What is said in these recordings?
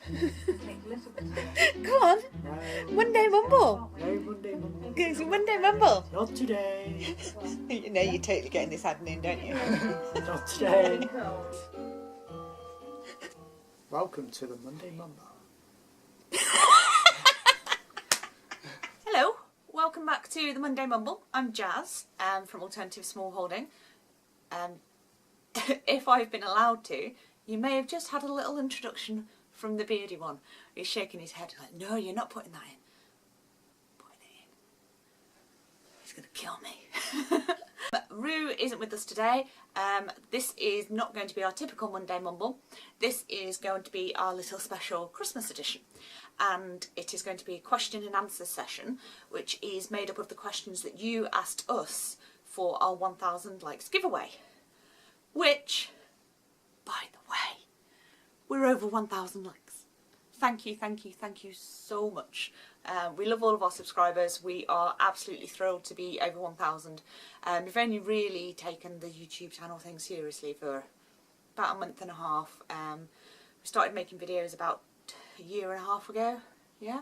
Come on. No. Monday Mumble. No Monday Mumble. It's Monday Mumble. Not today. You know you're totally getting this admin, don't you? Not today. Welcome to the Monday Mumble. Hello. Welcome back to the Monday Mumble. I'm Jazz from Alternative Smallholding. If I've been allowed to, you may have just had a little introduction from the beardy one. He's shaking his head like, no, you're not putting that in. Putting it in. He's going to kill me. Roo isn't with us today. This is not going to be our typical Monday Mumble. This is going to be our little special Christmas edition. And it is going to be a question and answer session, which is made up of the questions that you asked us for our 1000 likes giveaway. Which, by the way, we're over 1000 likes. Thank you, thank you, thank you so much. We love all of our subscribers. We are absolutely thrilled to be over 1000. We've only really taken the YouTube channel thing seriously for about a month and a half. We started making videos about a year and a half ago, yeah.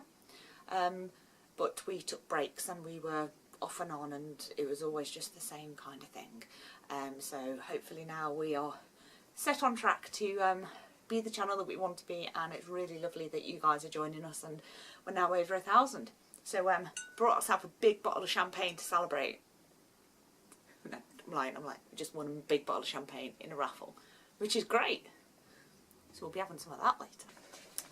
But we took breaks and we were off and on, and it was always just the same kind of thing. So hopefully now we are set on track to be the channel that we want to be, and it's really lovely that you guys are joining us, and we're now over 1000. So brought ourselves a big bottle of champagne to celebrate. No, I'm lying, we just won a big bottle of champagne in a raffle, which is great. So we'll be having some of that later.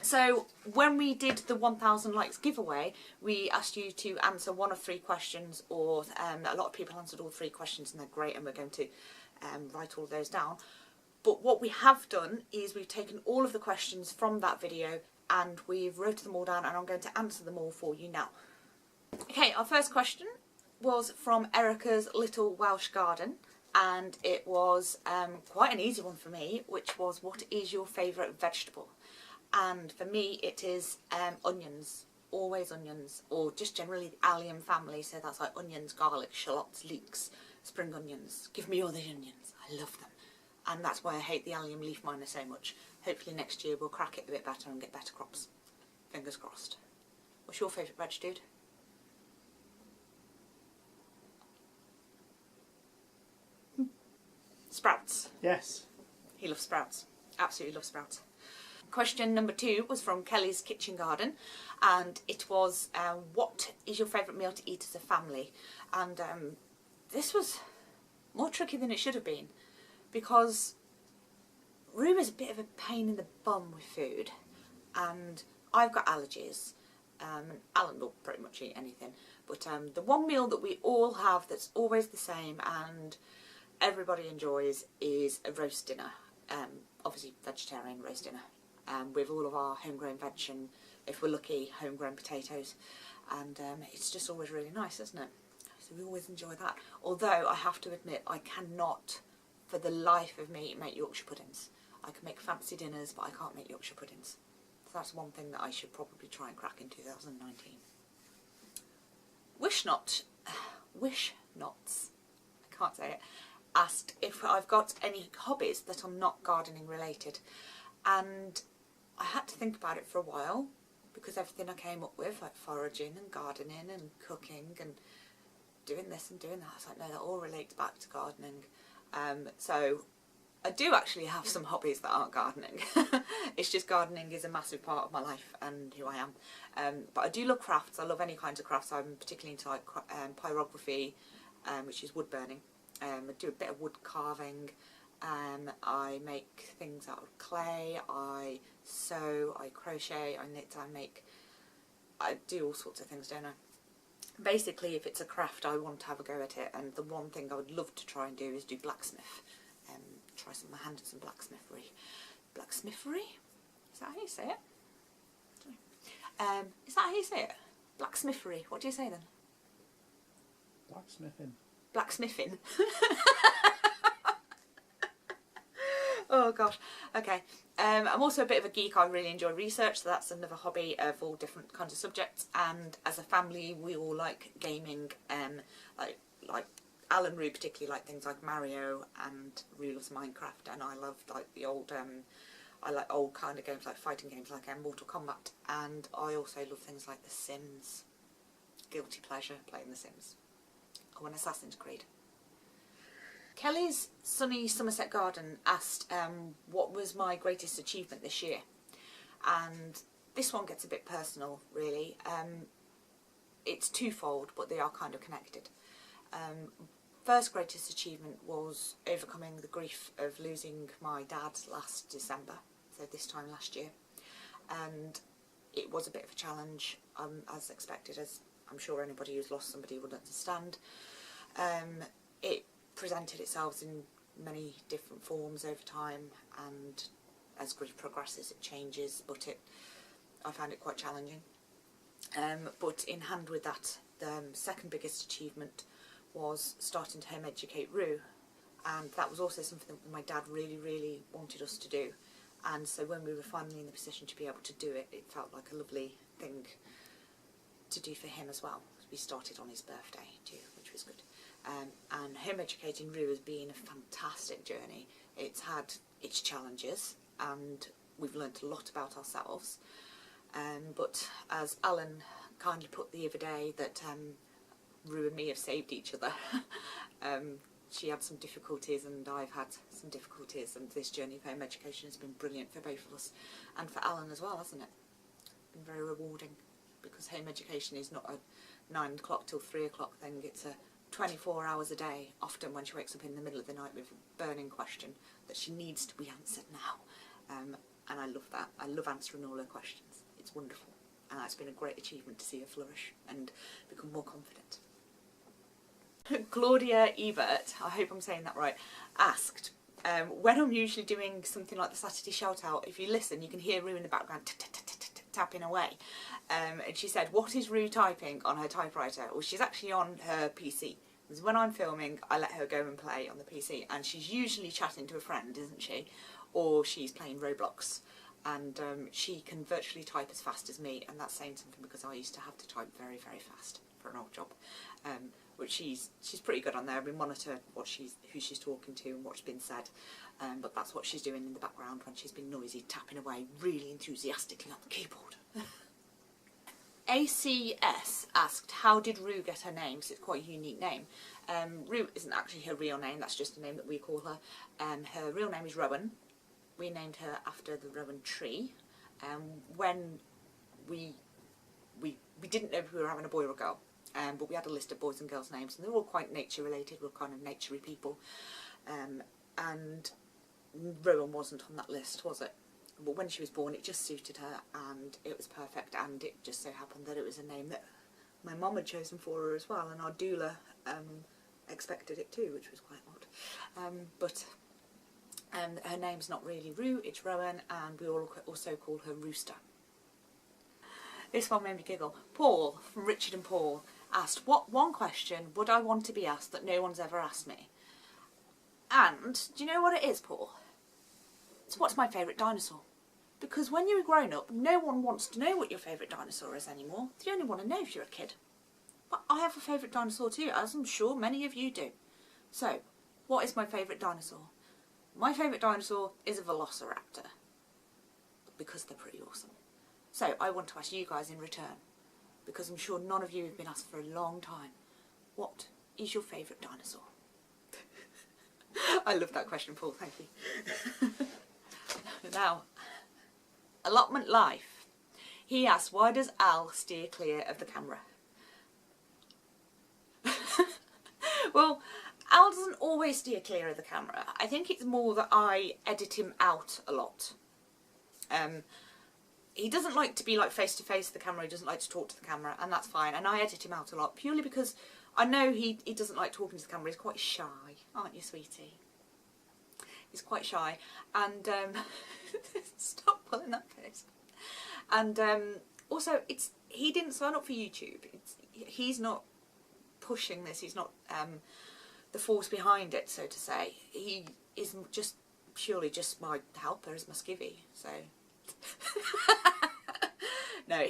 So when we did the 1000 likes giveaway, we asked you to answer one of 3 questions, or a lot of people answered all 3 questions, and they're great, and we're going to write all those down. But what we have done is we've taken all of the questions from that video and we've wrote them all down, and I'm going to answer them all for you now. Okay, our first question was from Erica's Little Welsh Garden, and it was quite an easy one for me, which was, what is your favourite vegetable? And for me it is onions, always onions, or just generally the allium family, so that's like onions, garlic, shallots, leeks, spring onions. Give me all the onions, I love them. And that's why I hate the allium leaf miner so much. Hopefully next year we'll crack it a bit better and get better crops. Fingers crossed. What's your favourite veg, dude? Sprouts. Yes. He loves sprouts. Absolutely loves sprouts. Question number 2 was from Kelly's Kitchen Garden, and it was, what is your favourite meal to eat as a family? And this was more tricky than it should have been, because Roo is a bit of a pain in the bum with food, and I've got allergies. Alan will pretty much eat anything, but the one meal that we all have that's always the same and everybody enjoys is a roast dinner. Obviously vegetarian roast dinner, with all of our homegrown veg and, if we're lucky, homegrown potatoes, and it's just always really nice, isn't it? So we always enjoy that. Although I have to admit, I cannot for the life of me make Yorkshire puddings. I can make fancy dinners, but I can't make Yorkshire puddings. So that's one thing that I should probably try and crack in 2019. Wishnots, I can't say it, asked if I've got any hobbies that are not gardening related, and I had to think about it for a while, because everything I came up with, like foraging and gardening and cooking and doing this and doing that, I was like, no, that all relates back to gardening. So I do actually have some hobbies that aren't gardening. It's just gardening is a massive part of my life and who I am. But I do love crafts. I love any kinds of crafts. I'm particularly into like pyrography, which is wood burning. I do a bit of wood carving. I make things out of clay. I sew. I crochet. I knit. I do all sorts of things, don't I? Basically, if it's a craft, I want to have a go at it, and the one thing I would love to try and do is do blacksmith. Try some of my hand at some blacksmithery. Blacksmithery? Is that how you say it? Is that how you say it? Blacksmithery. What do you say then? Blacksmithing. Blacksmithing. Oh gosh. Okay. I'm also a bit of a geek. I really enjoy research, so that's another hobby of all different kinds of subjects. And as a family, we all like gaming. Like Alan and Roo particularly like things like Mario, and Roo loves Minecraft, and I love like the old I like old kind of games, like fighting games like Mortal Kombat, and I also love things like The Sims. Guilty pleasure, playing The Sims. Or an Assassin's Creed. Kelly's Sunny Somerset Garden asked what was my greatest achievement this year, and this one gets a bit personal, really. It's twofold, but they are kind of connected. First greatest achievement was overcoming the grief of losing my dad last December, so this time last year, and it was a bit of a challenge, as expected, as I'm sure anybody who's lost somebody would understand. It presented itself in many different forms over time, and as grief progresses it changes, but I found it quite challenging. But in hand with that, the second biggest achievement was starting to home educate Roo, and that was also something that my dad really wanted us to do, and so when we were finally in the position to be able to do it, it felt like a lovely thing to do for him as well. We started on his birthday too, which was good. And home educating Roo has been a fantastic journey. It's had its challenges and we've learnt a lot about ourselves, but as Alan kindly put the other day, that Roo and me have saved each other. She had some difficulties and I've had some difficulties, and this journey of home education has been brilliant for both of us, and for Alan as well, hasn't it? Been very rewarding, because home education is not a 9 o'clock till 3 o'clock thing, it's a 24 hours a day, often when she wakes up in the middle of the night with a burning question that she needs to be answered now. And I love that. I love answering all her questions. It's wonderful. And it's been a great achievement to see her flourish and become more confident. Claudia Ebert, I hope I'm saying that right, asked, when I'm usually doing something like the Saturday shout out, if you listen you can hear Roo in the background tapping away. And she said, what is Roo typing on her typewriter? Well, she's actually on her PC. Because when I'm filming, I let her go and play on the PC, and she's usually chatting to a friend, isn't she? Or she's playing Roblox, and she can virtually type as fast as me, and that's saying something because I used to have to type very fast for an old job. But she's pretty good on there. We monitor who she's talking to and what's been said, but that's what she's doing in the background when she's been noisy, tapping away really enthusiastically on the keyboard. ACS asked, how did Roo get her name? So it's quite a unique name. Roo isn't actually her real name, that's just a name that we call her. Her real name is Rowan. We named her after the Rowan tree. When we didn't know if we were having a boy or a girl, but we had a list of boys and girls' names, and they're all quite nature related, we're kind of naturey people. And Rowan wasn't on that list, was it? But when she was born it just suited her and it was perfect, and it just so happened that it was a name that my mum had chosen for her as well, and our doula expected it too, which was quite odd. But her name's not really Roo, it's Rowan, and we all also call her Rooster. This one made me giggle. Paul from Richard and Paul asked, what one question would I want to be asked that no one's ever asked me? And do you know what it is, Paul? It's what's my favourite dinosaur? Because when you're a grown up, no one wants to know what your favourite dinosaur is anymore. They only want to know if you're a kid. But I have a favourite dinosaur too, as I'm sure many of you do. So, what is my favourite dinosaur? My favourite dinosaur is a velociraptor, because they're pretty awesome. So I want to ask you guys in return, because I'm sure none of you have been asked for a long time, what is your favourite dinosaur? I love that question, Paul, thank you. Now, Allotment Life. He asks, why does Al steer clear of the camera? Well, Al doesn't always steer clear of the camera. I think it's more that I edit him out a lot. He doesn't like to be like face to face with the camera, he doesn't like to talk to the camera, and that's fine, and I edit him out a lot purely because I know he doesn't like talking to the camera. He's quite shy, aren't you, sweetie? He's quite shy, and stop pulling that face. And also, he didn't sign up for YouTube. He's not pushing this. He's not the force behind it, so to say. He is just purely just my helper, as my skivvy. So no,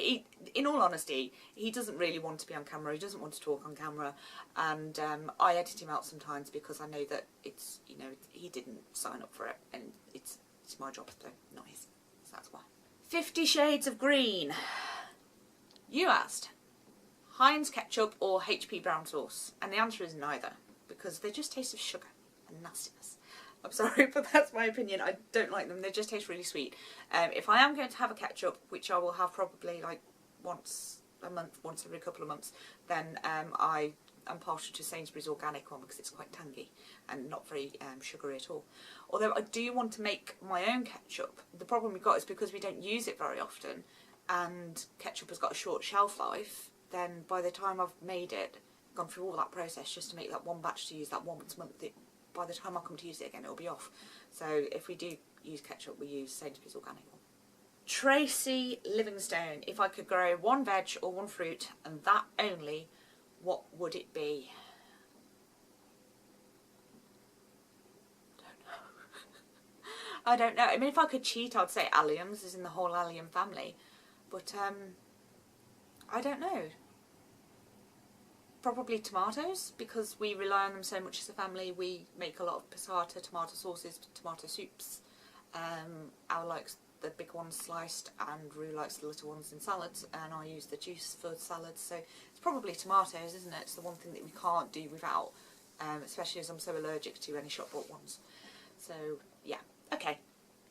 in all honesty, he doesn't really want to be on camera. He doesn't want to talk on camera, and I edit him out sometimes because I know that it's, you know, he didn't sign up for it, and it's It's my job, though, not his. So that's why. 50 Shades of Green. You asked, Heinz ketchup or HP brown sauce? And the answer is neither, because they just taste of sugar and nastiness. I'm sorry, but that's my opinion. I don't like them. They just taste really sweet. If I am going to have a ketchup, which I will have probably like once a month, once every couple of months, then I am partial to Sainsbury's organic one because it's quite tangy and not very sugary at all. Although I do want to make my own ketchup. The problem we've got is because we don't use it very often and ketchup has got a short shelf life, then by the time I've made it, gone through all that process just to make that one batch to use that once a month, by the time I come to use it again, it'll be off. So if we do use ketchup, we use Sainsbury's organic one. Tracy Livingstone, if I could grow one veg or one fruit and that only, what would it be? I don't know. I mean, if I could cheat, I'd say alliums, as in the whole allium family. But I don't know. Probably tomatoes, because we rely on them so much as a family. We make a lot of passata, tomato sauces, tomato soups. Al likes the big ones sliced and Roo likes the little ones in salads, and I use the juice for salads. So it's probably tomatoes, isn't it? It's the one thing that we can't do without, especially as I'm so allergic to any shop bought ones. So yeah, okay.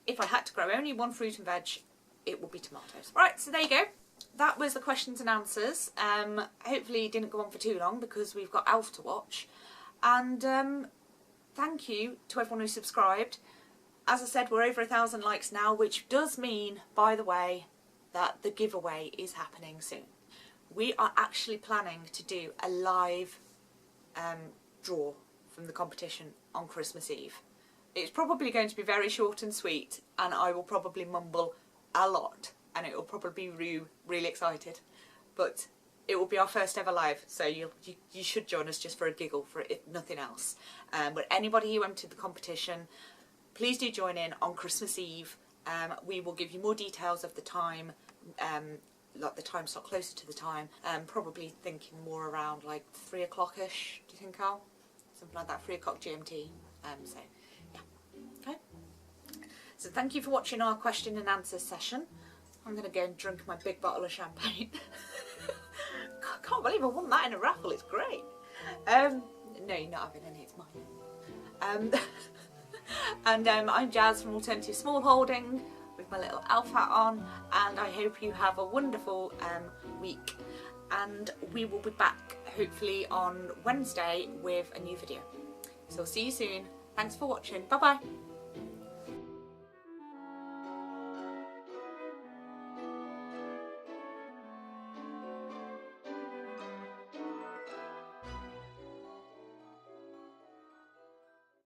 If I had to grow only one fruit and veg, it would be tomatoes. Right, so there you go. That was the questions and answers. Hopefully it didn't go on for too long because we've got Alf to watch. And thank you to everyone who subscribed. As I said, we're over 1,000 likes now, which does mean, by the way, that the giveaway is happening soon. We are actually planning to do a live draw from the competition on Christmas Eve. It's probably going to be very short and sweet, and I will probably mumble a lot. And it will probably be Roo really excited, but it will be our first ever live, so you should join us just for a giggle, for if nothing else. But anybody who entered the competition, please do join in on Christmas Eve. We will give you more details of the time, like the time slot closer to the time. Probably thinking more around like 3 o'clock-ish. Do you think, Al? Something like that, 3 o'clock GMT. So yeah, okay. So thank you for watching our question and answer session. I'm going to go and drink my big bottle of champagne. I can't believe I won that in a raffle, it's great. No, you're not having any, it's mine. And I'm Jazz from Alternative Smallholding with my little Alf hat on, and I hope you have a wonderful week. And we will be back hopefully on Wednesday with a new video. So I'll see you soon. Thanks for watching. Bye bye.